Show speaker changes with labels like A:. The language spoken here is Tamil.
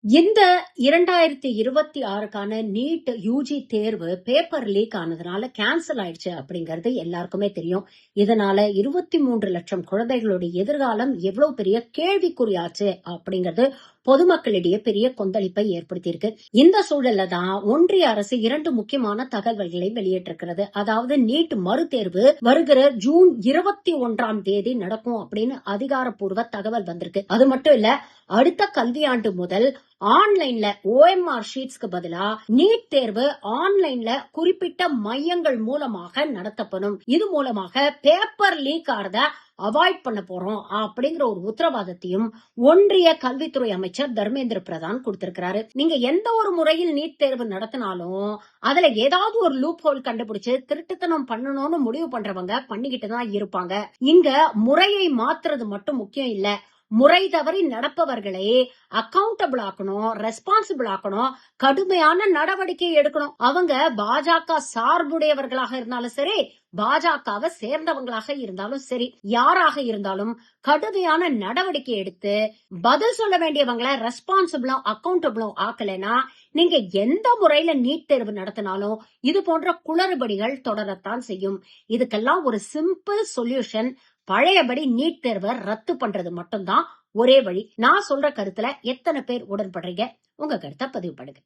A: இந்த 2026க்கான நீட் யூஜி தேர்வு பேப்பர் லீக் ஆனதுனால கேன்சல் ஆயிடுச்சு அப்படிங்கறது எல்லாருக்குமே தெரியும். இதனால 23 லட்சம் குழந்தைகளுடைய எதிர்காலம் எவ்வளவு பெரிய கேள்விக்குறியாச்சு அப்படிங்கறது பொதுமக்களிடையே பெரிய கொந்தளிப்பை ஏற்படுத்தியிருக்கு. இந்த சூழல்ல தான் ஒன்றிய அரசு 2 முக்கியமான தகவல்களை வெளியிட்டிருக்கிறது. அதாவது நீட் மறுதேர்வு வருகிற ஜூன் 21ஆம் தேதி நடக்கும் அப்படின்னு அதிகாரப்பூர்வ தகவல் வந்திருக்கு. அது மட்டும் இல்ல, அடுத்த கல்வியாண்டு முதல் ஆன்லைன்ல OMR ஷீட்ஸ்க்கு பதிலா நீட் தேர்வு ஆன்லைன்ல குறிப்பிட்ட மையங்கள் மூலமாக நடத்தப்படும். இது மூலமாக பேப்பர் லீக் ஆறத அவாய்ட் பண்ண போறோம் அப்படிங்கிற ஒரு உத்தரவாதத்தையும் ஒன்றிய கல்வித்துறை அமைச்சர் தர்மேந்திர பிரதான் கொடுத்திருக்கிறாரு. நீங்க எந்த ஒரு முறையில் நீட் தேர்வு நடத்தினாலும் அதுல ஏதாவது ஒரு லூப் ஹோல் கண்டுபிடிச்சு திருட்டுத்தனம் பண்ணணும்னு முடிவு பண்றவங்க பண்ணிக்கிட்டு தான் இருப்பாங்க. இங்க முறையை மாத்துறது மட்டும் முக்கியம் இல்ல, முறை தவறி நடப்பவர்களை அக்கௌண்டபிள் ஆக்கணும், ரெஸ்பான்சிபிள் ஆக்கணும், கடுமையான நடவடிக்கை எடுக்கணும். அவங்க பாஜக சார்புடையவர்களாக இருந்தாலும் சரி, பாஜகவை சேர்ந்தவங்களாக இருந்தாலும் சரி, யாராக இருந்தாலும் கடுமையான நடவடிக்கை எடுத்து பதில் சொல்ல வேண்டியவங்களை ரெஸ்பான்சிபிளும் அக்கௌண்டபிளும் ஆக்கலைன்னா நீங்க எந்த முறையில நீட் தேர்வு நடத்தினாலும் இது போன்ற குளறுபடிகள் தொடரத்தான் செய்யும். இதுக்கெல்லாம் ஒரு சிம்பிள் சொல்யூஷன், பழையபடி நீட் தேர்வை ரத்து பண்றது மட்டும்தான் ஒரே வழி. நான் சொல்ற கருத்துல எத்தனை பேர் உடன்படுறீங்க? உங்க கருத்தை பதிவு பண்ணுங்க.